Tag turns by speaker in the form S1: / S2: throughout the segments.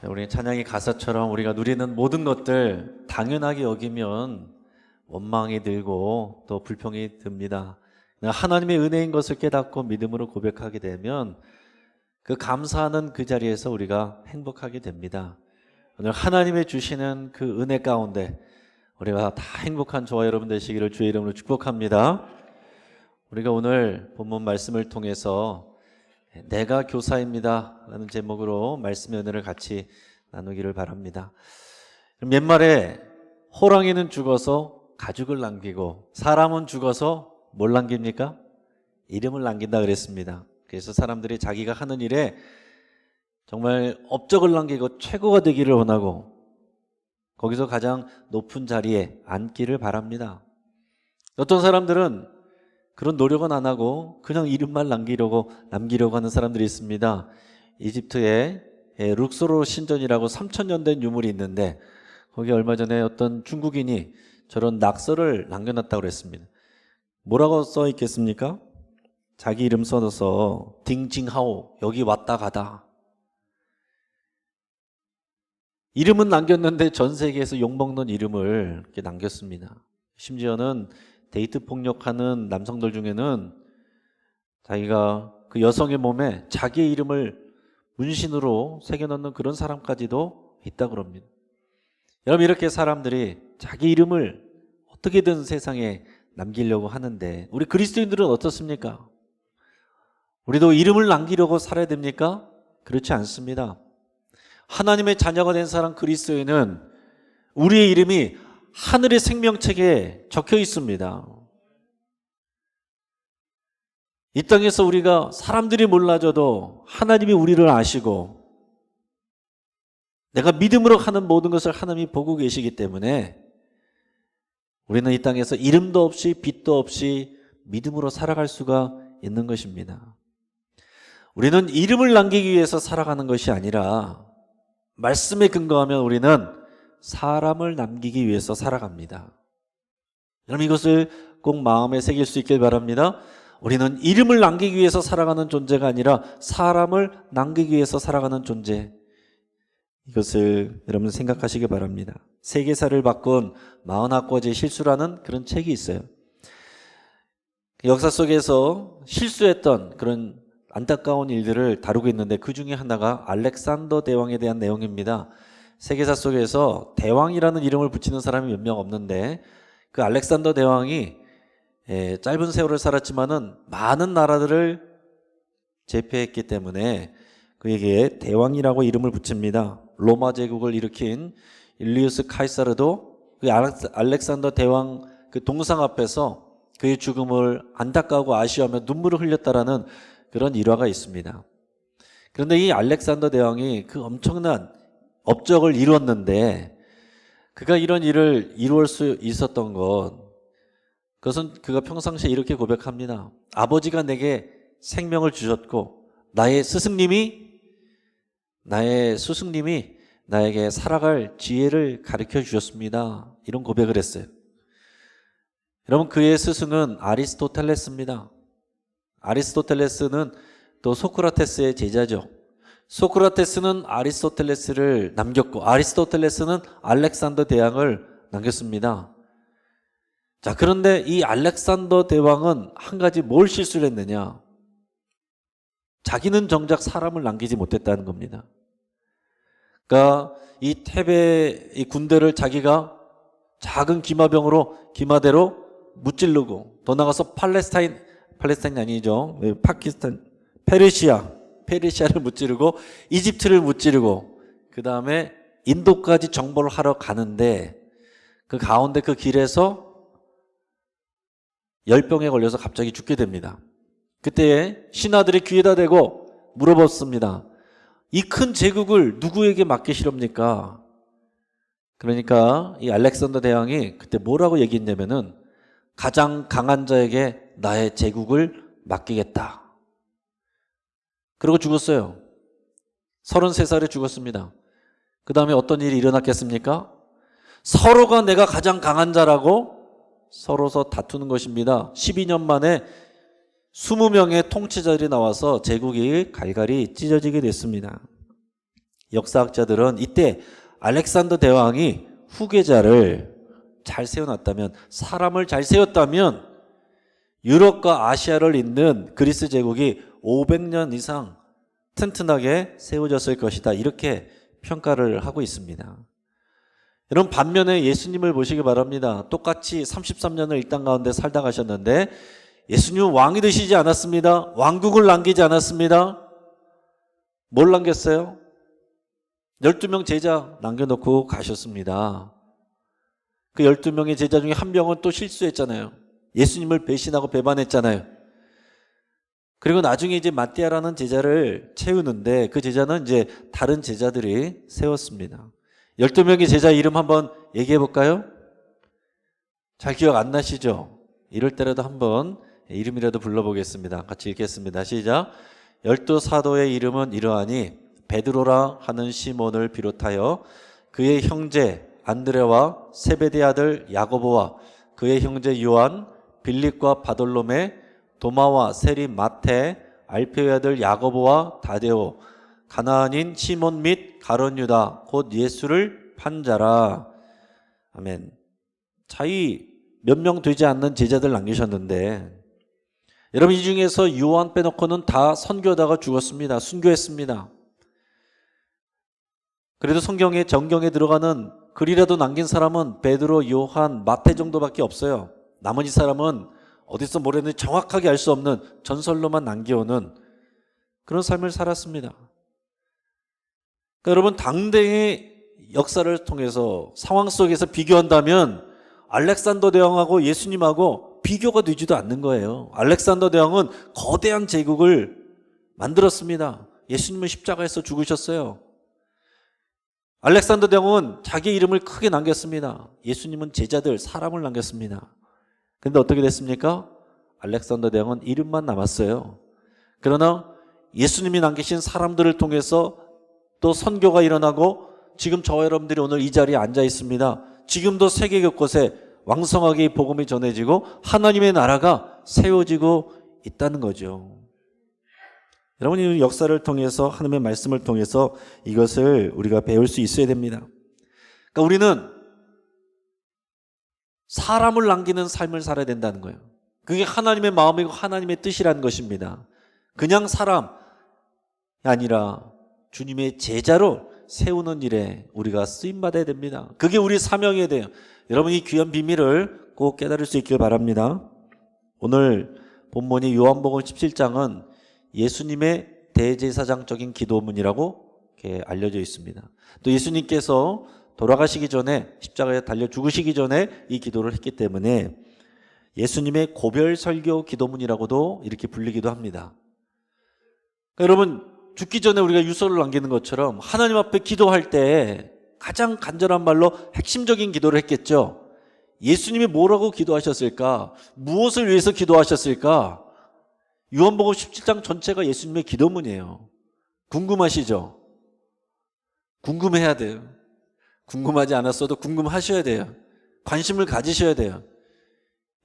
S1: 우리 찬양의 가사처럼 우리가 누리는 모든 것들 당연하게 여기면 원망이 들고 또 불평이 듭니다. 하나님의 은혜인 것을 깨닫고 믿음으로 고백하게 되면 그 감사하는 그 자리에서 우리가 행복하게 됩니다. 오늘 하나님의 주시는 그 은혜 가운데 우리가 다 행복한 저와 여러분 되시기를 주의 이름으로 축복합니다. 우리가 오늘 본문 말씀을 통해서 내가 교사입니다 라는 제목으로 말씀의 은혜를 같이 나누기를 바랍니다. 옛말에 호랑이는 죽어서 가죽을 남기고 사람은 죽어서 뭘 남깁니까? 이름을 남긴다 그랬습니다. 그래서 사람들이 자기가 하는 일에 정말 업적을 남기고 최고가 되기를 원하고 거기서 가장 높은 자리에 앉기를 바랍니다. 어떤 사람들은 그런 노력은 안 하고 그냥 이름만 남기려고 하는 사람들이 있습니다. 이집트에 룩소로 신전이라고 3000년 된 유물이 있는데 거기 얼마 전에 어떤 중국인이 저런 낙서를 남겨놨다고 그랬습니다. 뭐라고 써 있겠습니까? 자기 이름 써서 딩징하오, 여기 왔다 가다. 이름은 남겼는데 전 세계에서 욕먹는 이름을 이렇게 남겼습니다. 심지어는 데이트 폭력하는 남성들 중에는 자기가 그 여성의 몸에 자기의 이름을 문신으로 새겨넣는 그런 사람까지도 있다고 합니다. 여러분, 이렇게 사람들이 자기 이름을 어떻게든 세상에 남기려고 하는데 우리 그리스도인들은 어떻습니까? 우리도 이름을 남기려고 살아야 됩니까? 그렇지 않습니다. 하나님의 자녀가 된 사람 그리스도인은 우리의 이름이 하늘의 생명책에 적혀 있습니다. 이 땅에서 우리가 사람들이 몰라줘도 하나님이 우리를 아시고 내가 믿음으로 하는 모든 것을 하나님이 보고 계시기 때문에 우리는 이 땅에서 이름도 없이 빛도 없이 믿음으로 살아갈 수가 있는 것입니다. 우리는 이름을 남기기 위해서 살아가는 것이 아니라 말씀에 근거하면 우리는 사람을 남기기 위해서 살아갑니다. 여러분, 이것을 꼭 마음에 새길 수 있길 바랍니다. 우리는 이름을 남기기 위해서 살아가는 존재가 아니라 사람을 남기기 위해서 살아가는 존재, 이것을 여러분 생각하시기 바랍니다. 세계사를 바꾼 49가지 실수라는 그런 책이 있어요. 역사 속에서 실수했던 그런 안타까운 일들을 다루고 있는데 그 중에 하나가 알렉산더 대왕에 대한 내용입니다. 세계사 속에서 대왕이라는 이름을 붙이는 사람이 몇 명 없는데 그 알렉산더 대왕이 짧은 세월을 살았지만은 많은 나라들을 제패했기 때문에 그에게 대왕이라고 이름을 붙입니다. 로마 제국을 일으킨 일리우스 카이사르도 그 알렉산더 대왕 그 동상 앞에서 그의 죽음을 안타까워하고 아쉬워하며 눈물을 흘렸다라는 그런 일화가 있습니다. 그런데 이 알렉산더 대왕이 그 엄청난 업적을 이루었는데 그가 이런 일을 이루을 수 있었던 그것은 그가 평상시에 이렇게 고백합니다. 아버지가 내게 생명을 주셨고 나의 스승님이 나에게 살아갈 지혜를 가르쳐 주셨습니다. 이런 고백을 했어요. 여러분, 그의 스승은 아리스토텔레스입니다. 아리스토텔레스는 또 소크라테스의 제자죠. 소크라테스는 아리스토텔레스를 남겼고 아리스토텔레스는 알렉산더 대왕을 남겼습니다. 자, 그런데 이 알렉산더 대왕은 한 가지 뭘 실수를 했느냐? 자기는 정작 사람을 남기지 못했다는 겁니다. 그러니까 이 테베 이 군대를 자기가 작은 기마대로 무찌르고 더 나가서 팔레스타인이 아니죠. 파키스탄, 페르시아를 무찌르고 이집트를 무찌르고 그 다음에 인도까지 정벌을 하러 가는데 그 가운데 그 길에서 열병에 걸려서 갑자기 죽게 됩니다. 그때 신하들이 귀에다 대고 물어봤습니다. 이 큰 제국을 누구에게 맡기시렵니까? 그러니까 이 알렉산더 대왕이 그때 뭐라고 얘기했냐면은 가장 강한 자에게 나의 제국을 맡기겠다. 그러고 죽었어요. 33살에 죽었습니다. 그 다음에 어떤 일이 일어났겠습니까? 서로가 내가 가장 강한 자라고 서로서 다투는 것입니다. 12년 만에 20명의 통치자들이 나와서 제국이 갈갈이 찢어지게 됐습니다. 역사학자들은 이때 알렉산더 대왕이 후계자를 잘 세워놨다면, 사람을 잘 세웠다면 유럽과 아시아를 잇는 그리스 제국이 500년 이상 튼튼하게 세워졌을 것이다, 이렇게 평가를 하고 있습니다. 여러분, 반면에 예수님을 보시기 바랍니다. 똑같이 33년을 이 땅 가운데 살다 가셨는데 예수님은 왕이 되시지 않았습니다. 왕국을 남기지 않았습니다. 뭘 남겼어요? 12명 제자 남겨놓고 가셨습니다. 그 12명의 제자 중에 한 명은 또 실수했잖아요. 예수님을 배신하고 배반했잖아요. 그리고 나중에 이제 마띠아라는 제자를 채우는데 그 제자는 이제 다른 제자들이 세웠습니다. 12명의 제자 이름 한번 얘기해 볼까요? 잘 기억 안 나시죠? 이럴 때라도 한번 이름이라도 불러보겠습니다. 같이 읽겠습니다. 시작. 12사도의 이름은 이러하니 베드로라 하는 시몬을 비롯하여 그의 형제 안드레와 세베대 아들 야고보와 그의 형제 요한, 빌립과 바돌로메, 도마와 세리 마테, 알페의 아들 야고보와 다데오, 가나안인 시몬 및 가룟 유다 곧 예수를 판 자라. 아멘. 차이 몇 명 되지 않는 제자들 남기셨는데, 여러분, 이 중에서 요한 빼놓고는 다 선교하다가 죽었습니다. 순교했습니다. 그래도 성경에, 정경에 들어가는 글이라도 남긴 사람은 베드로, 요한, 마태 정도밖에 없어요. 나머지 사람은 어디서 뭐랬는지 정확하게 알 수 없는 전설로만 남겨오는 그런 삶을 살았습니다. 그러니까 여러분, 당대의 역사를 통해서 상황 속에서 비교한다면 알렉산더 대왕하고 예수님하고 비교가 되지도 않는 거예요. 알렉산더 대왕은 거대한 제국을 만들었습니다. 예수님은 십자가에서 죽으셨어요. 알렉산더 대왕은 자기 이름을 크게 남겼습니다. 예수님은 제자들, 사람을 남겼습니다. 그런데 어떻게 됐습니까? 알렉산더 대왕은 이름만 남았어요. 그러나 예수님이 남기신 사람들을 통해서 또 선교가 일어나고 지금 저와 여러분들이 오늘 이 자리에 앉아 있습니다. 지금도 세계 곳곳에 왕성하게 이 복음이 전해지고 하나님의 나라가 세워지고 있다는 거죠. 여러분이 역사를 통해서, 하나님의 말씀을 통해서 이것을 우리가 배울 수 있어야 됩니다. 그러니까 우리는 사람을 남기는 삶을 살아야 된다는 거예요. 그게 하나님의 마음이고 하나님의 뜻이라는 것입니다. 그냥 사람이 아니라 주님의 제자로 세우는 일에 우리가 쓰임받아야 됩니다. 그게 우리 사명이어야 돼요. 여러분, 이 귀한 비밀을 꼭 깨달을 수 있길 바랍니다. 오늘 본문이 요한복음 17장은 예수님의 대제사장적인 기도문이라고 이렇게 알려져 있습니다. 또 예수님께서 돌아가시기 전에, 십자가에 달려 죽으시기 전에 이 기도를 했기 때문에 예수님의 고별설교 기도문이라고도 이렇게 불리기도 합니다. 그러니까 여러분, 죽기 전에 우리가 유서를 남기는 것처럼 하나님 앞에 기도할 때 가장 간절한 말로 핵심적인 기도를 했겠죠. 예수님이 뭐라고 기도하셨을까? 무엇을 위해서 기도하셨을까? 요한복음 17장 전체가 예수님의 기도문이에요. 궁금하시죠? 궁금해야 돼요. 궁금하지 않았어도 궁금하셔야 돼요. 관심을 가지셔야 돼요.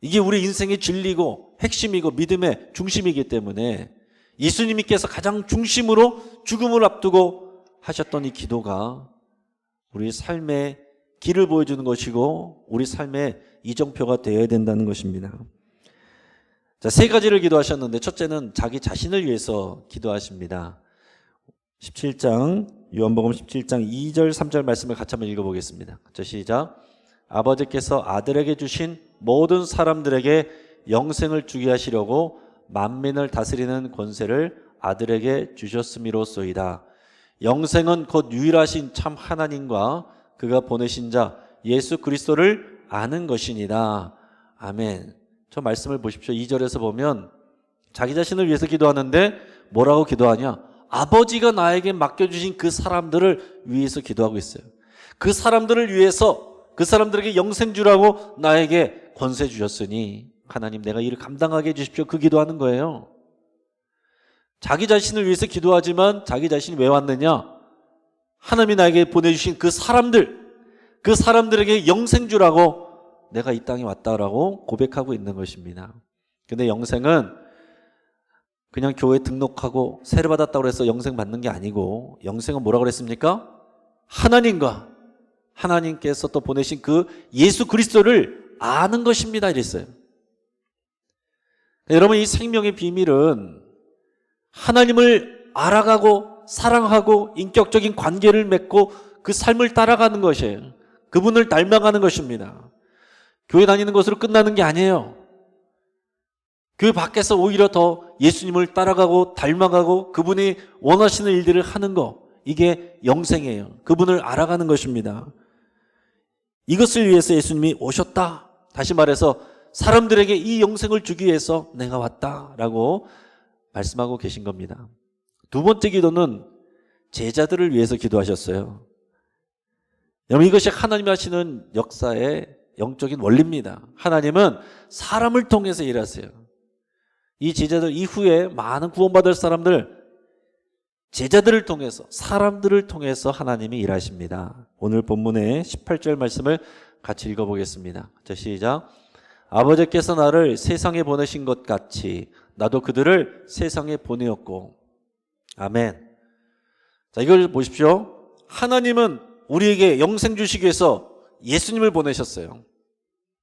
S1: 이게 우리 인생의 진리고 핵심이고 믿음의 중심이기 때문에 예수님께서 가장 중심으로 죽음을 앞두고 하셨던 이 기도가 우리 삶의 길을 보여주는 것이고 우리 삶의 이정표가 되어야 된다는 것입니다. 자, 세 가지를 기도하셨는데 첫째는 자기 자신을 위해서 기도하십니다. 17장, 요한복음 17장 2절 3절 말씀을 같이 한번 읽어보겠습니다. 자, 시작. 아버지께서 아들에게 주신 모든 사람들에게 영생을 주게 하시려고 만민을 다스리는 권세를 아들에게 주셨음이로소이다. 영생은 곧 유일하신 참 하나님과 그가 보내신 자 예수 그리스도를 아는 것이니라. 아멘. 저 말씀을 보십시오. 2절에서 보면 자기 자신을 위해서 기도하는데 뭐라고 기도하냐? 아버지가 나에게 맡겨주신 그 사람들을 위해서 기도하고 있어요. 그 사람들을 위해서, 그 사람들에게 영생 주라고 나에게 권세 주셨으니 하나님, 내가 이를 감당하게 해주십시오. 그 기도하는 거예요. 자기 자신을 위해서 기도하지만 자기 자신이 왜 왔느냐? 하나님이 나에게 보내주신 그 사람들에게 영생 주라고 내가 이 땅에 왔다라고 고백하고 있는 것입니다. 근데 영생은 그냥 교회 등록하고 세례받았다고 해서 영생 받는 게 아니고, 영생은 뭐라고 그랬습니까? 하나님께서 또 보내신 그 예수 그리스도를 아는 것입니다 이랬어요. 여러분, 이 생명의 비밀은 하나님을 알아가고 사랑하고 인격적인 관계를 맺고 그 삶을 따라가는 것이에요. 그분을 닮아가는 것입니다. 교회 다니는 것으로 끝나는 게 아니에요. 교회 밖에서 오히려 더 예수님을 따라가고 닮아가고 그분이 원하시는 일들을 하는 것, 이게 영생이에요. 그분을 알아가는 것입니다. 이것을 위해서 예수님이 오셨다. 다시 말해서 사람들에게 이 영생을 주기 위해서 내가 왔다라고 말씀하고 계신 겁니다. 두 번째 기도는 제자들을 위해서 기도하셨어요. 여러분, 이것이 하나님이 하시는 역사의 영적인 원리입니다. 하나님은 사람을 통해서 일하세요. 이 제자들 이후에 많은 구원받을 사람들, 제자들을 통해서, 사람들을 통해서 하나님이 일하십니다. 오늘 본문의 18절 말씀을 같이 읽어보겠습니다. 자, 시작. 아버지께서 나를 세상에 보내신 것 같이 나도 그들을 세상에 보내었고. 아멘. 자, 이걸 보십시오. 하나님은 우리에게 영생 주시기 위해서 예수님을 보내셨어요.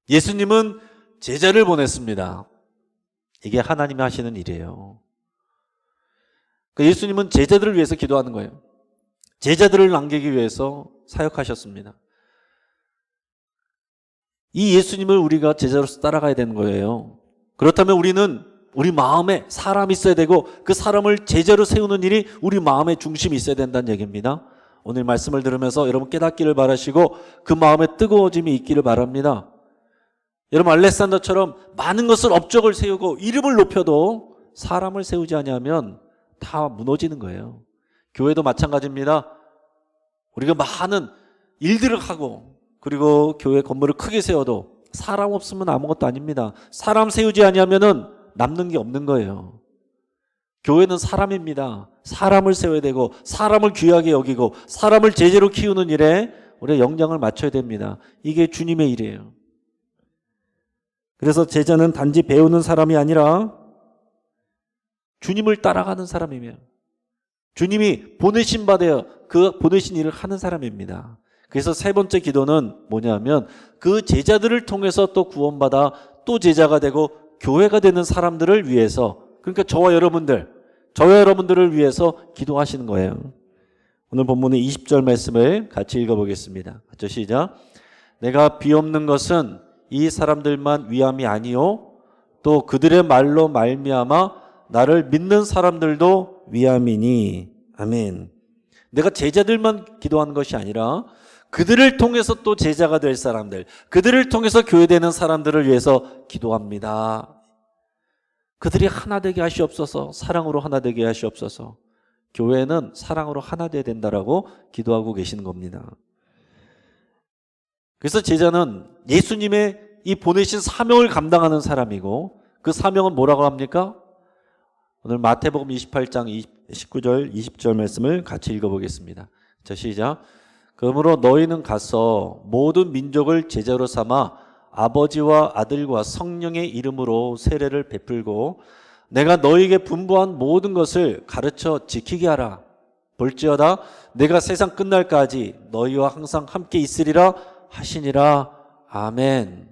S1: 예수님은 제자를 보냈습니다. 이게 하나님이 하시는 일이에요. 예수님은 제자들을 위해서 기도하는 거예요. 제자들을 남기기 위해서 사역하셨습니다. 이 예수님을 우리가 제자로서 따라가야 되는 거예요. 그렇다면 우리는 우리 마음에 사람이 있어야 되고 그 사람을 제자로 세우는 일이 우리 마음의 중심이 있어야 된다는 얘기입니다. 오늘 말씀을 들으면서 여러분 깨닫기를 바라시고 그 마음에 뜨거워짐이 있기를 바랍니다. 여러분, 알렉산더처럼 많은 것을 업적을 세우고 이름을 높여도 사람을 세우지 않으면 다 무너지는 거예요. 교회도 마찬가지입니다. 우리가 많은 일들을 하고 그리고 교회 건물을 크게 세워도 사람 없으면 아무것도 아닙니다. 사람 세우지 않으면은 남는 게 없는 거예요. 교회는 사람입니다. 사람을 세워야 되고 사람을 귀하게 여기고 사람을 제자로 키우는 일에 우리가 영향을 맞춰야 됩니다. 이게 주님의 일이에요. 그래서 제자는 단지 배우는 사람이 아니라 주님을 따라가는 사람이며 주님이 보내신 바 되어 그 보내신 일을 하는 사람입니다. 그래서 세 번째 기도는 뭐냐면 그 제자들을 통해서 또 구원받아 또 제자가 되고 교회가 되는 사람들을 위해서, 그러니까 저와 여러분들을 위해서 기도하시는 거예요. 오늘 본문의 20절 말씀을 같이 읽어보겠습니다. 같이 시작. 내가 비옵는 것은 이 사람들만 위함이 아니요 또 그들의 말로 말미암아 나를 믿는 사람들도 위함이니. 아멘. 내가 제자들만 기도하는 것이 아니라 그들을 통해서 또 제자가 될 사람들, 그들을 통해서 교회되는 사람들을 위해서 기도합니다. 그들이 하나 되게 하시옵소서. 사랑으로 하나 되게 하시옵소서. 교회는 사랑으로 하나 되어야 된다라고 기도하고 계시는 겁니다. 그래서 제자는 예수님의 이 보내신 사명을 감당하는 사람이고 그 사명은 뭐라고 합니까? 오늘 마태복음 28장 19절 20절 말씀을 같이 읽어보겠습니다. 자, 시작. 그러므로 너희는 가서 모든 민족을 제자로 삼아 아버지와 아들과 성령의 이름으로 세례를 베풀고 내가 너희에게 분부한 모든 것을 가르쳐 지키게 하라. 볼지어다 내가 세상 끝날까지 너희와 항상 함께 있으리라 하시니라. 아멘.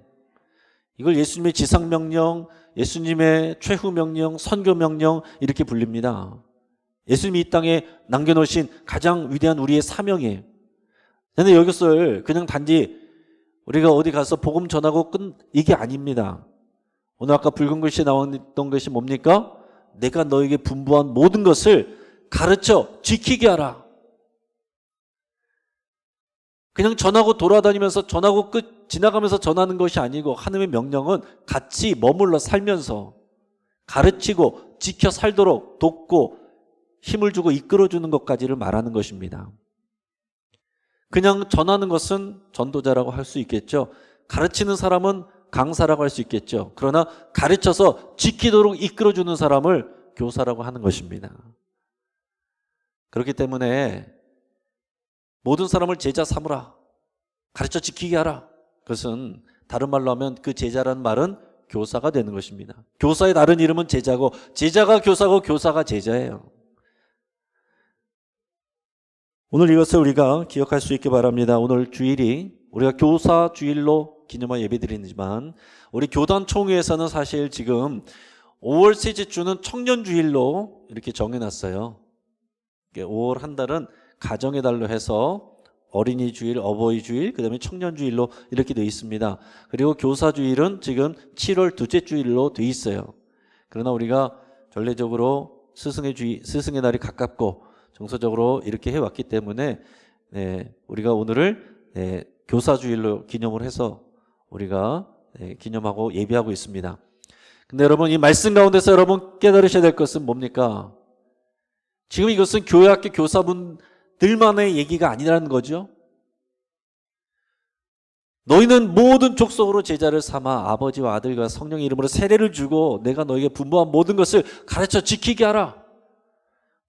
S1: 이걸 예수님의 지상명령, 예수님의 최후명령, 선교명령 이렇게 불립니다. 예수님이 이 땅에 남겨놓으신 가장 위대한 우리의 사명이에요. 그런데 이것을 그냥 단지 우리가 어디 가서 복음 전하고 이게 아닙니다. 오늘 아까 붉은 글씨에 나왔던 것이 뭡니까? 내가 너에게 분부한 모든 것을 가르쳐 지키게 하라. 그냥 전하고 돌아다니면서 전하고 지나가면서 전하는 것이 아니고 하나님의 명령은 같이 머물러 살면서 가르치고 지켜 살도록 돕고 힘을 주고 이끌어주는 것까지를 말하는 것입니다. 그냥 전하는 것은 전도자라고 할 수 있겠죠. 가르치는 사람은 강사라고 할 수 있겠죠. 그러나 가르쳐서 지키도록 이끌어주는 사람을 교사라고 하는 것입니다. 그렇기 때문에 모든 사람을 제자 삼으라. 가르쳐 지키게 하라. 그것은 다른 말로 하면 그 제자라는 말은 교사가 되는 것입니다. 교사의 다른 이름은 제자고, 제자가 교사고, 교사가 제자예요. 오늘 이것을 우리가 기억할 수 있기 바랍니다. 오늘 주일이 우리가 교사 주일로 기념하 예배드리지만 우리 교단 총회에서는 사실 지금 5월 셋째 주는 청년 주일로 이렇게 정해놨어요. 5월 한 달은 가정의 달로 해서 어린이 주일, 어버이 주일, 그 다음에 청년 주일로 이렇게 되어 있습니다. 그리고 교사 주일은 지금 7월 둘째 주일로 되어 있어요. 그러나 우리가 전례적으로 스승의 날이 가깝고 정서적으로 이렇게 해왔기 때문에 우리가 오늘을 교사 주일로 기념을 해서 우리가 기념하고 예배하고 있습니다. 근데 여러분, 이 말씀 가운데서 여러분 깨달으셔야 될 것은 뭡니까? 지금 이것은 교회학교 교사분들만의 얘기가 아니라는 거죠. 너희는 모든 족속으로 제자를 삼아 아버지와 아들과 성령의 이름으로 세례를 주고 내가 너에게 분부한 모든 것을 가르쳐 지키게 하라.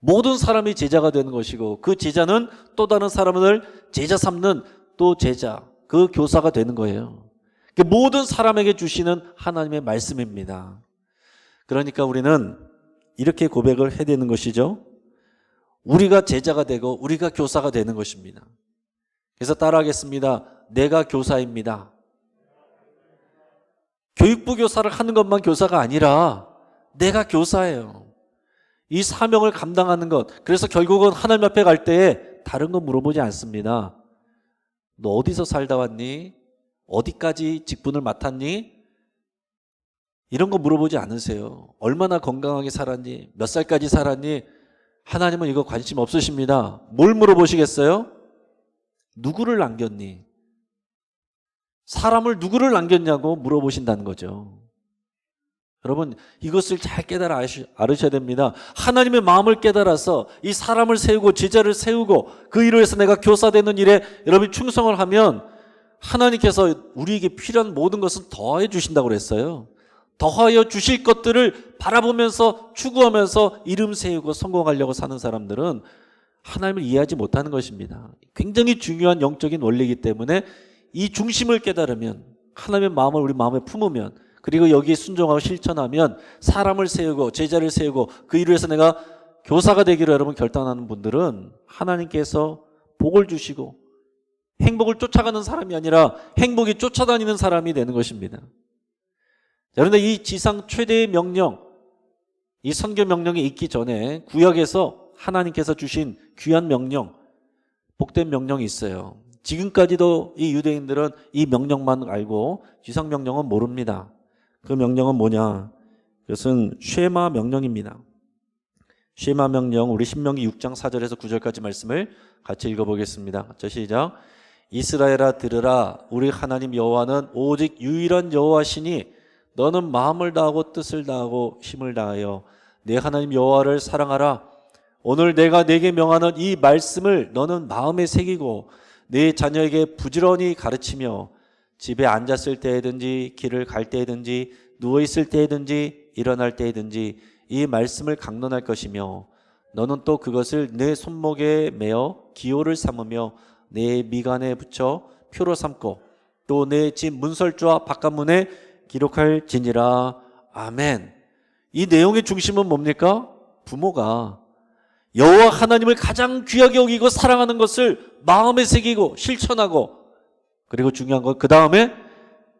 S1: 모든 사람이 제자가 되는 것이고 그 제자는 또 다른 사람을 제자 삼는 또 제자, 그 교사가 되는 거예요. 모든 사람에게 주시는 하나님의 말씀입니다. 그러니까 우리는 이렇게 고백을 해야 되는 것이죠. 우리가 제자가 되고 우리가 교사가 되는 것입니다. 그래서 따라하겠습니다. 내가 교사입니다. 교육부 교사를 하는 것만 교사가 아니라 내가 교사예요. 이 사명을 감당하는 것. 그래서 결국은 하나님 앞에 갈 때에 다른 거 물어보지 않습니다. 너 어디서 살다 왔니? 어디까지 직분을 맡았니? 이런 거 물어보지 않으세요. 얼마나 건강하게 살았니? 몇 살까지 살았니? 하나님은 이거 관심 없으십니다. 뭘 물어보시겠어요? 누구를 남겼니? 사람을 누구를 남겼냐고 물어보신다는 거죠. 여러분, 이것을 잘 깨달아 알으셔야 됩니다. 하나님의 마음을 깨달아서 이 사람을 세우고 제자를 세우고 그 일을 해서 내가 교사되는 일에 여러분이 충성을 하면 하나님께서 우리에게 필요한 모든 것은 더해 주신다고 그랬어요. 더하여 주실 것들을 바라보면서 추구하면서 이름 세우고 성공하려고 사는 사람들은 하나님을 이해하지 못하는 것입니다. 굉장히 중요한 영적인 원리이기 때문에 이 중심을 깨달으면, 하나님의 마음을 우리 마음에 품으면, 그리고 여기에 순종하고 실천하면 사람을 세우고 제자를 세우고 그 일을 해서 내가 교사가 되기로 여러분 결단하는 분들은 하나님께서 복을 주시고 행복을 쫓아가는 사람이 아니라 행복이 쫓아다니는 사람이 되는 것입니다. 그런데 이 지상 최대의 명령, 이 선교 명령이 있기 전에 구약에서 하나님께서 주신 귀한 명령, 복된 명령이 있어요. 지금까지도 이 유대인들은 이 명령만 알고 지상 명령은 모릅니다. 그 명령은 뭐냐? 그것은 쉐마 명령입니다. 쉐마 명령, 우리 신명기 6장 4절에서 9절까지 말씀을 같이 읽어보겠습니다. 저 시작. 이스라엘아 들으라. 우리 하나님 여호와는 오직 유일한 여호와시니 너는 마음을 다하고 뜻을 다하고 힘을 다하여 내 하나님 여호와를 사랑하라. 오늘 내가 네게 명하는 이 말씀을 너는 마음에 새기고 네 자녀에게 부지런히 가르치며 집에 앉았을 때든지 길을 갈 때든지 누워있을 때든지 일어날 때든지 이 말씀을 강론할 것이며 너는 또 그것을 내 손목에 매어 기호를 삼으며 내 미간에 붙여 표로 삼고 또 내 집 문설주와 바깥문에 기록할지니라. 아멘. 이 내용의 중심은 뭡니까? 부모가 여호와 하나님을 가장 귀하게 여기고 사랑하는 것을 마음에 새기고 실천하고, 그리고 중요한 건 그 다음에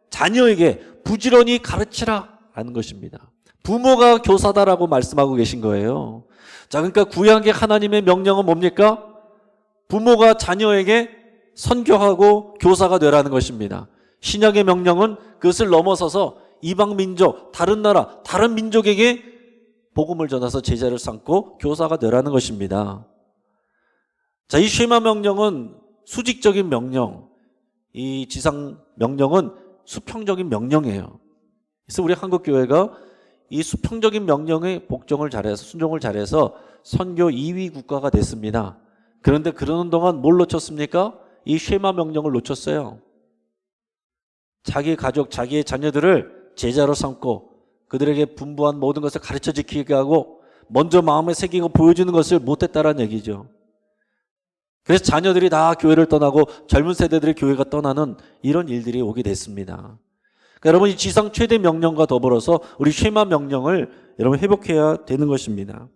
S1: 자녀에게 부지런히 가르치라 하는 것입니다. 부모가 교사다라고 말씀하고 계신 거예요. 자, 그러니까 구약의 하나님의 명령은 뭡니까? 부모가 자녀에게 선교하고 교사가 되라는 것입니다. 신약의 명령은 그것을 넘어서서 이방 민족, 다른 나라, 다른 민족에게 복음을 전해서 제자를 삼고 교사가 되라는 것입니다. 자, 이 쉐마 명령은 수직적인 명령, 이 지상 명령은 수평적인 명령이에요. 그래서 우리 한국교회가 이 수평적인 명령에 복종을 잘해서 순종을 잘해서 선교 2위 국가가 됐습니다. 그런데 그러는 동안 뭘 놓쳤습니까? 이 쉐마 명령을 놓쳤어요. 자기 가족, 자기의 자녀들을 제자로 삼고 그들에게 분부한 모든 것을 가르쳐 지키게 하고 먼저 마음에 새기고 보여주는 것을 못했다라는 얘기죠. 그래서 자녀들이 다 교회를 떠나고 젊은 세대들의 교회가 떠나는 이런 일들이 오게 됐습니다. 그러니까 여러분 이 지상 최대 명령과 더불어서 우리 쉐마 명령을 여러분 회복해야 되는 것입니다.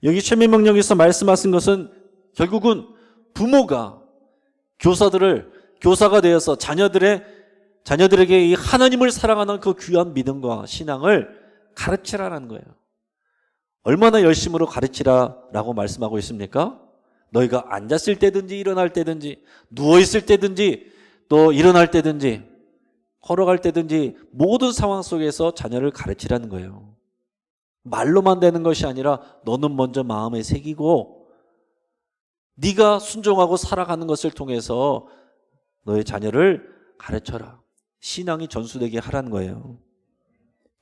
S1: 여기 쉐마 명령에서 말씀하신 것은 결국은 부모가 교사가 되어서 자녀들에게 이 하나님을 사랑하는 그 귀한 믿음과 신앙을 가르치라는 거예요. 얼마나 열심으로 가르치라라고 말씀하고 있습니까? 너희가 앉았을 때든지 일어날 때든지 누워있을 때든지 또 일어날 때든지 걸어갈 때든지 모든 상황 속에서 자녀를 가르치라는 거예요. 말로만 되는 것이 아니라 너는 먼저 마음에 새기고 네가 순종하고 살아가는 것을 통해서 너의 자녀를 가르쳐라. 신앙이 전수되게 하라는 거예요.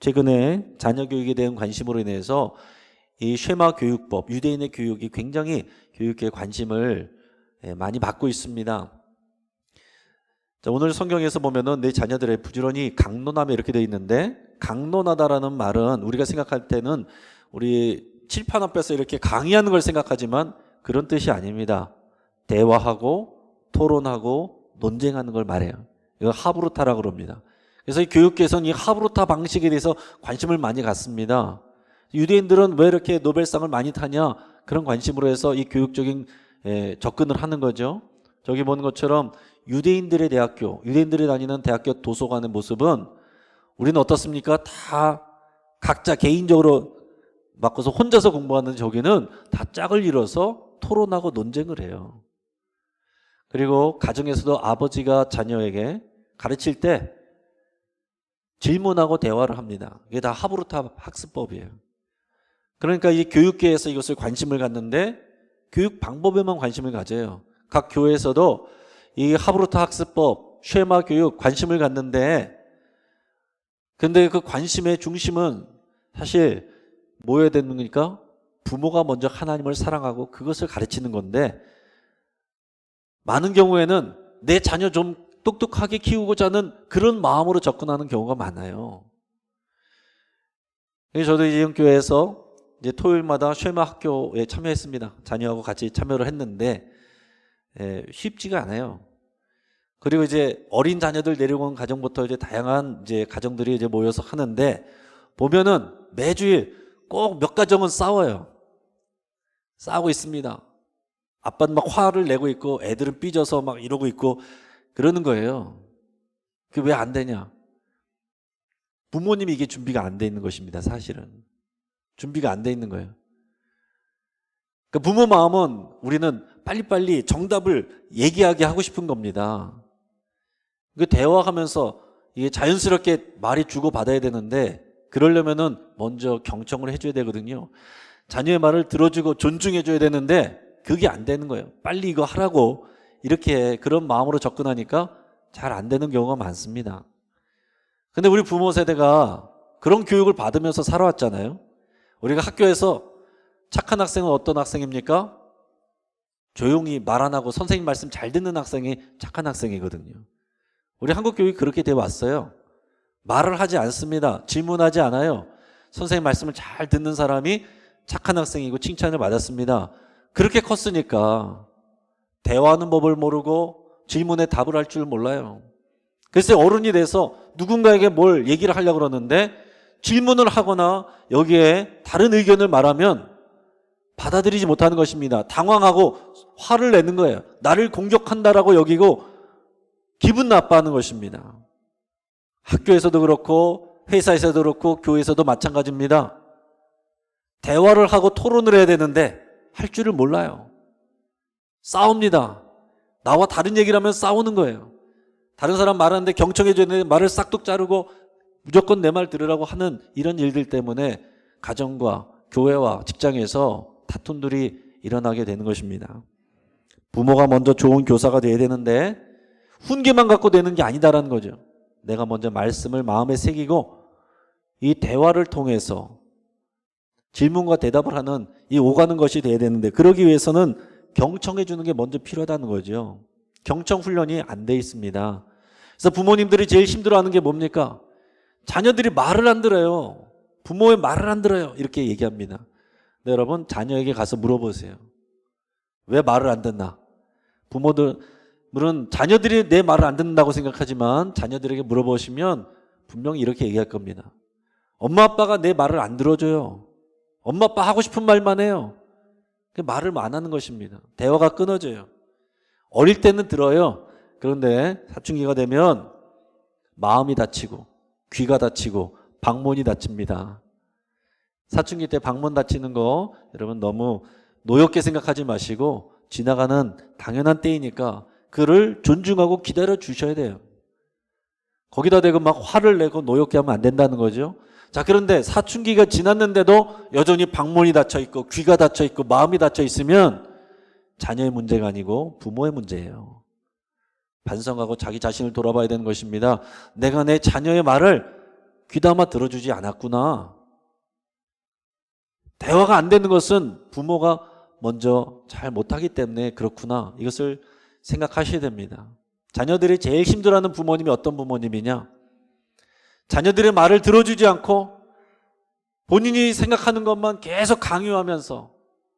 S1: 최근에 자녀 교육에 대한 관심으로 인해서 이 쉐마 교육법, 유대인의 교육이 굉장히 교육에 관심을 많이 받고 있습니다. 자, 오늘 성경에서 보면은 내 자녀들의 부지런히 강론하며 이렇게 되어 있는데, 강론하다라는 말은 우리가 생각할 때는 우리 칠판 앞에서 이렇게 강의하는 걸 생각하지만 그런 뜻이 아닙니다. 대화하고 토론하고 논쟁하는 걸 말해요. 이거 하브루타라고 그럽니다. 그래서 이 교육계에서는 이 하브루타 방식에 대해서 관심을 많이 갖습니다. 유대인들은 왜 이렇게 노벨상을 많이 타냐? 그런 관심으로 해서 이 교육적인 접근을 하는 거죠. 저기 보는 것처럼 유대인들의 다니는 대학교 도서관의 모습은 우리는 어떻습니까? 다 각자 개인적으로 맡고서 혼자서 공부하는 저기는 다 짝을 이뤄서 토론하고 논쟁을 해요. 그리고 가정에서도 아버지가 자녀에게 가르칠 때 질문하고 대화를 합니다. 이게 다 하브루타 학습법이에요. 그러니까 이 교육계에서 이것을 관심을 갖는데 교육 방법에만 관심을 가져요. 각 교회에서도 이 하브루타 학습법, 쉐마 교육 관심을 갖는데, 근데 그 관심의 중심은 사실 뭐여야 되는 겁니까? 부모가 먼저 하나님을 사랑하고 그것을 가르치는 건데, 많은 경우에는 내 자녀 좀 똑똑하게 키우고자 하는 그런 마음으로 접근하는 경우가 많아요. 저도 이제 교회에서 이제 토요일마다 쉐마 학교에 참여했습니다. 자녀하고 같이 참여를 했는데 쉽지가 않아요. 그리고 이제 어린 자녀들 데리고 온 가정부터 이제 다양한 이제 가정들이 이제 모여서 하는데, 보면은 매주일 꼭 몇 가정은 싸워요. 싸우고 있습니다. 아빠는 막 화를 내고 있고 애들은 삐져서 막 이러고 있고 그러는 거예요. 그게 왜 안 되냐? 부모님이 이게 준비가 안 돼 있는 것입니다. 사실은 준비가 안 돼 있는 거예요. 그러니까 부모 마음은 우리는 빨리빨리 정답을 얘기하게 하고 싶은 겁니다. 그 대화하면서 이게 자연스럽게 말이 주고받아야 되는데, 그러려면은 먼저 경청을 해줘야 되거든요. 자녀의 말을 들어주고 존중해줘야 되는데 그게 안 되는 거예요. 빨리 이거 하라고 이렇게 그런 마음으로 접근하니까 잘 안 되는 경우가 많습니다. 근데 우리 부모 세대가 그런 교육을 받으면서 살아왔잖아요. 우리가 학교에서 착한 학생은 어떤 학생입니까? 조용히 말 안 하고 선생님 말씀 잘 듣는 학생이 착한 학생이거든요. 우리 한국 교육이 그렇게 되어 왔어요. 말을 하지 않습니다. 질문하지 않아요. 선생님 말씀을 잘 듣는 사람이 착한 학생이고 칭찬을 받았습니다. 그렇게 컸으니까 대화하는 법을 모르고 질문에 답을 할 줄 몰라요. 그래서 어른이 돼서 누군가에게 뭘 얘기를 하려고 그러는데 질문을 하거나 여기에 다른 의견을 말하면 받아들이지 못하는 것입니다. 당황하고 화를 내는 거예요. 나를 공격한다라고 여기고 기분 나빠하는 것입니다. 학교에서도 그렇고 회사에서도 그렇고 교회에서도 마찬가지입니다. 대화를 하고 토론을 해야 되는데 할 줄을 몰라요. 싸웁니다. 나와 다른 얘기를 하면 싸우는 거예요. 다른 사람 말하는데 경청해 줘야 되는데 말을 싹둑 자르고 무조건 내 말 들으라고 하는 이런 일들 때문에 가정과 교회와 직장에서 다툼들이 일어나게 되는 것입니다. 부모가 먼저 좋은 교사가 돼야 되는데 훈계만 갖고 되는 게 아니다라는 거죠. 내가 먼저 말씀을 마음에 새기고 이 대화를 통해서 질문과 대답을 하는 이 오가는 것이 돼야 되는데, 그러기 위해서는 경청해 주는 게 먼저 필요하다는 거죠. 경청 훈련이 안 돼 있습니다. 그래서 부모님들이 제일 힘들어하는 게 뭡니까? 자녀들이 말을 안 들어요. 부모의 말을 안 들어요. 이렇게 얘기합니다. 근데 여러분, 자녀에게 가서 물어보세요. 왜 말을 안 듣나? 부모들은 자녀들이 내 말을 안 듣는다고 생각하지만 자녀들에게 물어보시면 분명히 이렇게 얘기할 겁니다. 엄마 아빠가 내 말을 안 들어줘요. 엄마 아빠 하고 싶은 말만 해요. 말을 안 하는 것입니다. 대화가 끊어져요. 어릴 때는 들어요. 그런데 사춘기가 되면 마음이 다치고 귀가 다치고 방문이 다칩니다. 사춘기 때 방문 다치는 거 여러분 너무 노엽게 생각하지 마시고 지나가는 당연한 때이니까 그를 존중하고 기다려 주셔야 돼요. 거기다 대고 막 화를 내고 노엽게 하면 안 된다는 거죠. 자, 그런데 사춘기가 지났는데도 여전히 방문이 닫혀 있고 귀가 닫혀 있고 마음이 닫혀 있으면 자녀의 문제가 아니고 부모의 문제예요. 반성하고 자기 자신을 돌아봐야 되는 것입니다. 내가 내 자녀의 말을 귀담아 들어주지 않았구나. 대화가 안 되는 것은 부모가 먼저 잘 못하기 때문에 그렇구나. 이것을 생각하셔야 됩니다. 자녀들이 제일 힘들어하는 부모님이 어떤 부모님이냐? 자녀들의 말을 들어주지 않고 본인이 생각하는 것만 계속 강요하면서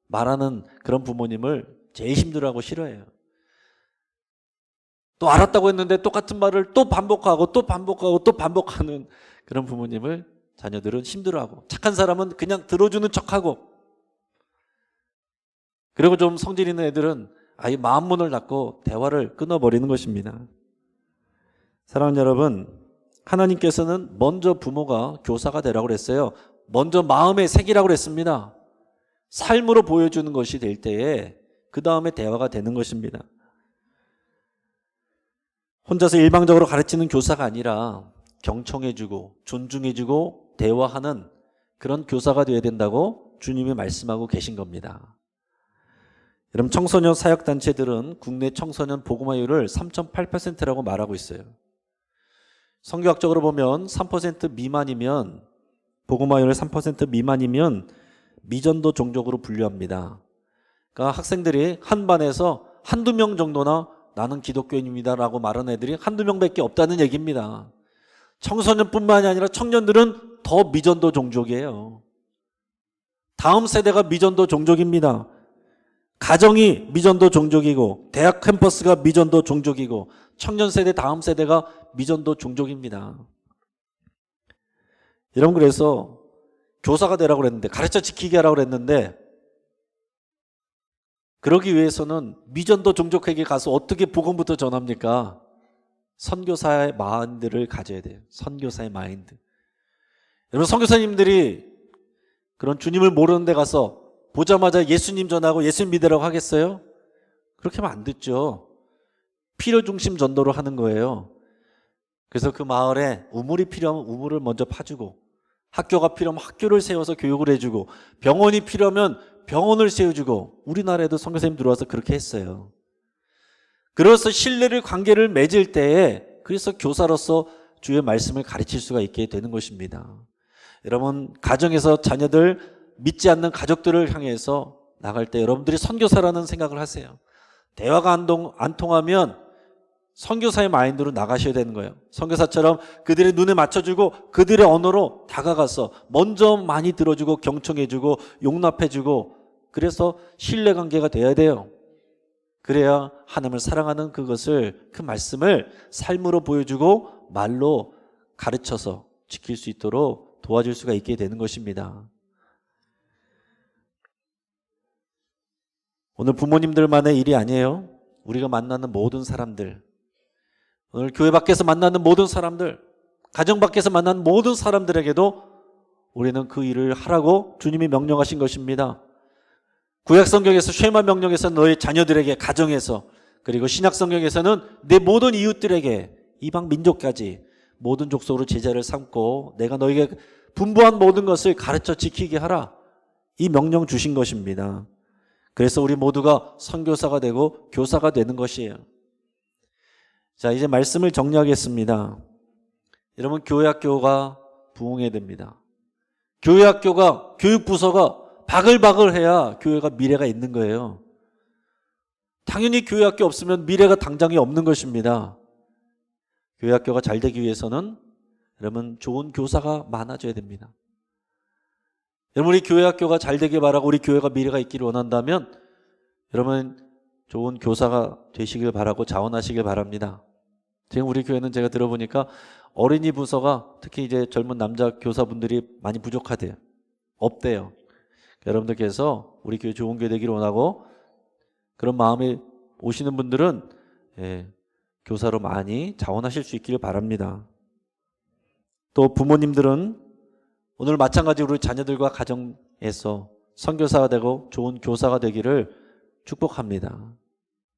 S1: 말하는 그런 부모님을 제일 힘들어하고 싫어해요. 또 알았다고 했는데 똑같은 말을 또 반복하고 또 반복하고 또 반복하는 그런 부모님을 자녀들은 힘들어하고, 착한 사람은 그냥 들어주는 척하고, 그리고 좀 성질 있는 애들은 아예 마음문을 닫고 대화를 끊어버리는 것입니다. 사랑하는 여러분, 하나님께서는 먼저 부모가 교사가 되라고 그랬어요. 먼저 마음의 색이라고 그랬습니다. 삶으로 보여주는 것이 될 때에 그 다음에 대화가 되는 것입니다. 혼자서 일방적으로 가르치는 교사가 아니라 경청해주고 존중해주고 대화하는 그런 교사가 되어야 된다고 주님이 말씀하고 계신 겁니다. 여러분, 청소년 사역단체들은 국내 청소년 복음화율을 3.8%라고 말하고 있어요. 성교학적으로 보면 3% 미만이면, 복음화율 3% 미만이면 미전도 종족으로 분류합니다. 그러니까 학생들이 한 반에서 한두 명 정도나 나는 기독교인입니다 라고 말하는 애들이 한두 명밖에 없다는 얘기입니다. 청소년뿐만이 아니라 청년들은 더 미전도 종족이에요. 다음 세대가 미전도 종족입니다. 가정이 미전도 종족이고 대학 캠퍼스가 미전도 종족이고 청년 세대 다음 세대가 미전도 종족입니다. 여러분, 그래서 교사가 되라고 그랬는데, 가르쳐 지키게 하라고 그랬는데, 그러기 위해서는 미전도 종족에게 가서 어떻게 복음부터 전합니까? 선교사의 마인드를 가져야 돼요. 선교사의 마인드. 여러분, 선교사님들이 그런 주님을 모르는 데 가서 보자마자 예수님 전하고 예수님 믿으라고 하겠어요? 그렇게 하면 안 듣죠. 필요 중심 전도를 하는 거예요. 그래서 그 마을에 우물이 필요하면 우물을 먼저 파주고, 학교가 필요하면 학교를 세워서 교육을 해주고, 병원이 필요하면 병원을 세워주고, 우리나라에도 선교사님 들어와서 그렇게 했어요. 그래서 신뢰를, 관계를 맺을 때에 그래서 교사로서 주의 말씀을 가르칠 수가 있게 되는 것입니다. 여러분, 가정에서 자녀들, 믿지 않는 가족들을 향해서 나갈 때 여러분들이 선교사라는 생각을 하세요. 대화가 안 통하면 선교사의 마인드로 나가셔야 되는 거예요. 선교사처럼 그들의 눈에 맞춰주고 그들의 언어로 다가가서 먼저 많이 들어주고 경청해주고 용납해주고, 그래서 신뢰관계가 돼야 돼요. 그래야 하나님을 사랑하는 그것을, 그 말씀을 삶으로 보여주고 말로 가르쳐서 지킬 수 있도록 도와줄 수가 있게 되는 것입니다. 오늘 부모님들만의 일이 아니에요. 우리가 만나는 모든 사람들, 오늘 교회 밖에서 만나는 모든 사람들, 가정 밖에서 만나는 모든 사람들에게도 우리는 그 일을 하라고 주님이 명령하신 것입니다. 구약 성경에서 쉐마 명령에서 너의 자녀들에게, 가정에서, 그리고 신약 성경에서는 내 모든 이웃들에게, 이방 민족까지 모든 족속으로 제자를 삼고 내가 너에게 분부한 모든 것을 가르쳐 지키게 하라, 이 명령 주신 것입니다. 그래서 우리 모두가 선교사가 되고 교사가 되는 것이에요. 자, 이제 말씀을 정리하겠습니다. 여러분, 교회학교가 부흥해야 됩니다. 교회학교가, 교육부서가 바글바글 해야 교회가 미래가 있는 거예요. 당연히 교회학교 없으면 미래가 당장에 없는 것입니다. 교회학교가 잘 되기 위해서는 여러분, 좋은 교사가 많아져야 됩니다. 여러분, 우리 교회학교가 잘 되길 바라고 우리 교회가 미래가 있기를 원한다면 여러분, 좋은 교사가 되시길 바라고 자원하시길 바랍니다. 지금 우리 교회는 제가 들어보니까 어린이 부서가 특히 이제 젊은 남자 교사분들이 많이 부족하대요. 없대요. 여러분들께서 우리 교회 좋은 교회 되기를 원하고 그런 마음에 오시는 분들은 교사로 많이 자원하실 수 있기를 바랍니다. 또 부모님들은 오늘 마찬가지로 우리 자녀들과 가정에서 선교사가 되고 좋은 교사가 되기를 축복합니다.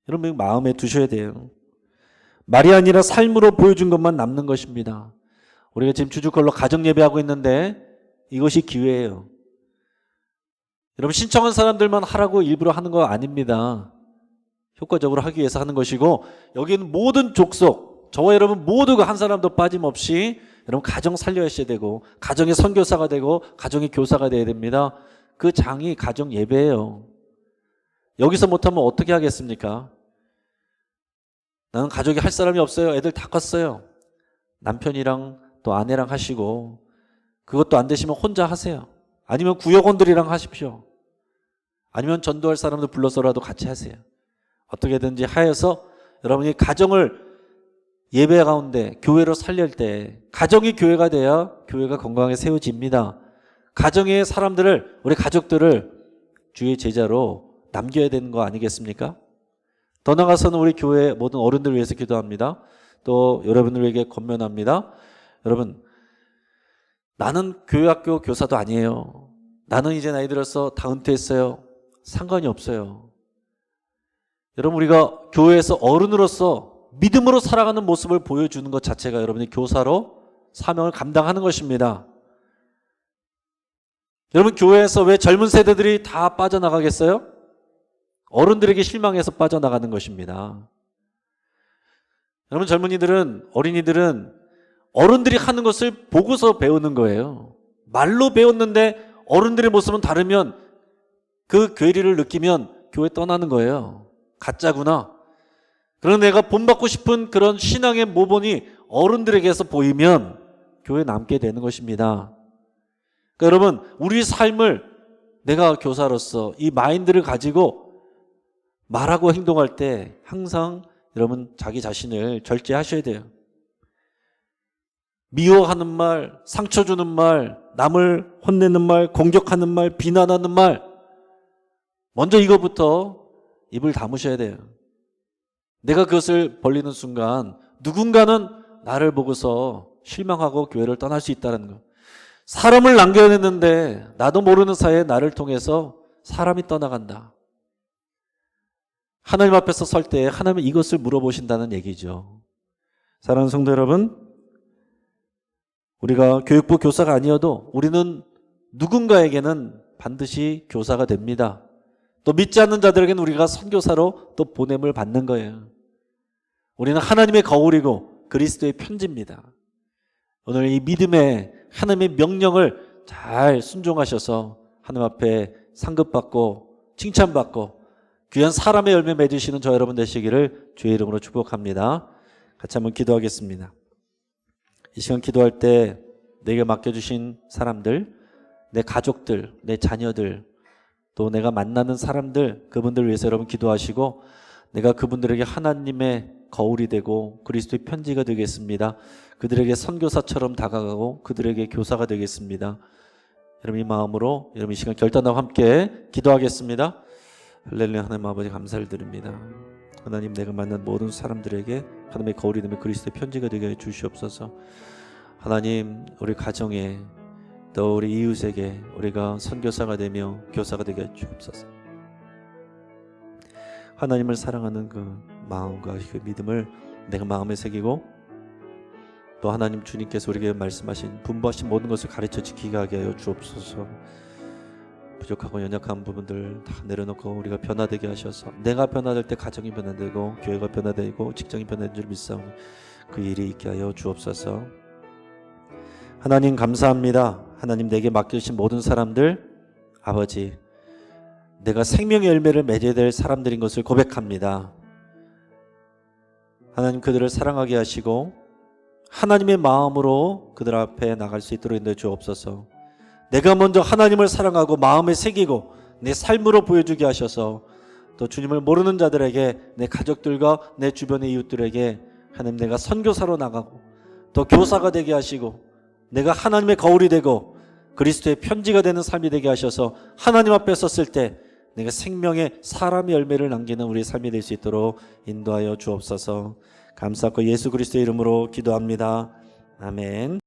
S1: 여러분 마음에 두셔야 돼요. 말이 아니라 삶으로 보여준 것만 남는 것입니다. 우리가 지금 주주걸로 가정 예배하고 있는데 이것이 기회예요. 여러분 신청한 사람들만 하라고 일부러 하는 거 아닙니다. 효과적으로 하기 위해서 하는 것이고 여기는 모든 족속 저와 여러분 모두가 한 사람도 빠짐없이 여러분 가정 살려야 되고 가정의 선교사가 되고 가정의 교사가 돼야 됩니다. 그 장이 가정 예배예요. 여기서 못하면 어떻게 하겠습니까? 나는 가족이 할 사람이 없어요. 애들 다 컸어요. 남편이랑 또 아내랑 하시고 그것도 안 되시면 혼자 하세요. 아니면 구역원들이랑 하십시오. 아니면 전도할 사람들 불러서라도 같이 하세요. 어떻게든지 하여서 여러분이 가정을 예배 가운데 교회로 살릴 때 가정이 교회가 돼야 교회가 건강하게 세워집니다. 가정의 사람들을 우리 가족들을 주의 제자로 남겨야 되는 거 아니겠습니까? 더 나아가서는 우리 교회 모든 어른들을 위해서 기도합니다. 또 여러분들에게 권면합니다. 여러분 나는 교회학교 교사도 아니에요. 나는 이제 나이 들어서 다 은퇴했어요. 상관이 없어요. 여러분 우리가 교회에서 어른으로서 믿음으로 살아가는 모습을 보여주는 것 자체가 여러분이 교사로 사명을 감당하는 것입니다. 여러분 교회에서 왜 젊은 세대들이 다 빠져나가겠어요? 어른들에게 실망해서 빠져나가는 것입니다. 여러분 젊은이들은 어린이들은 어른들이 하는 것을 보고서 배우는 거예요. 말로 배웠는데 어른들의 모습은 다르면 그 괴리를 느끼면 교회 떠나는 거예요. 가짜구나. 그런 내가 본받고 싶은 그런 신앙의 모본이 어른들에게서 보이면 교회에 남게 되는 것입니다. 그러니까 여러분 우리 삶을 내가 교사로서 이 마인드를 가지고 말하고 행동할 때 항상 여러분 자기 자신을 절제하셔야 돼요. 미워하는 말, 상처 주는 말, 남을 혼내는 말, 공격하는 말, 비난하는 말 먼저 이거부터 입을 다무셔야 돼요. 내가 그것을 벌리는 순간 누군가는 나를 보고서 실망하고 교회를 떠날 수 있다는 거. 사람을 남겨냈는데 나도 모르는 사이에 나를 통해서 사람이 떠나간다. 하나님 앞에서 설 때 하나님은 이것을 물어보신다는 얘기죠. 사랑하는 성도 여러분, 우리가 교육부 교사가 아니어도 우리는 누군가에게는 반드시 교사가 됩니다. 또 믿지 않는 자들에게는 우리가 선교사로 또 보냄을 받는 거예요. 우리는 하나님의 거울이고 그리스도의 편지입니다. 오늘 이 믿음의 하나님의 명령을 잘 순종하셔서 하나님 앞에 상급받고 칭찬받고 귀한 사람의 열매 맺으시는 저 여러분 되시기를 주의 이름으로 축복합니다. 같이 한번 기도하겠습니다. 이 시간 기도할 때 내게 맡겨주신 사람들, 내 가족들, 내 자녀들, 또 내가 만나는 사람들, 그분들 위해서 여러분 기도하시고 내가 그분들에게 하나님의 거울이 되고 그리스도의 편지가 되겠습니다. 그들에게 선교사처럼 다가가고 그들에게 교사가 되겠습니다. 여러분 이 마음으로 여러분 이 시간 결단하고 함께 기도하겠습니다. 할렐루야. 하나님 아버지 감사를 드립니다. 하나님 내가 만난 모든 사람들에게 하나님의 거울이 되면 그리스도의 편지가 되게 해 주시옵소서. 하나님 우리 가정에 또 우리 이웃에게 우리가 선교사가 되며 교사가 되게 해 주옵소서. 하나님을 사랑하는 그 마음과 그 믿음을 내가 마음에 새기고 또 하나님 주님께서 우리에게 말씀하신 분부하신 모든 것을 가르쳐 지키게 하여 주옵소서. 부족하고 연약한 부분들 다 내려놓고 우리가 변화되게 하셔서 내가 변화될 때 가정이 변화되고 교회가 변화되고 직장이 변화된 줄 믿사오니 그 일이 있게 하여 주옵소서. 하나님 감사합니다. 하나님 내게 맡겨주신 모든 사람들 아버지 내가 생명의 열매를 맺어야 될 사람들인 것을 고백합니다. 하나님 그들을 사랑하게 하시고 하나님의 마음으로 그들 앞에 나갈 수 있도록 인도해 주옵소서. 내가 먼저 하나님을 사랑하고 마음에 새기고 내 삶으로 보여주게 하셔서 또 주님을 모르는 자들에게 내 가족들과 내 주변의 이웃들에게 하나님, 내가 선교사로 나가고 또 교사가 되게 하시고 내가 하나님의 거울이 되고 그리스도의 편지가 되는 삶이 되게 하셔서 하나님 앞에 섰을 때 내가 생명의 사람의 열매를 남기는 우리의 삶이 될 수 있도록 인도하여 주옵소서. 감사하고 예수 그리스도의 이름으로 기도합니다. 아멘.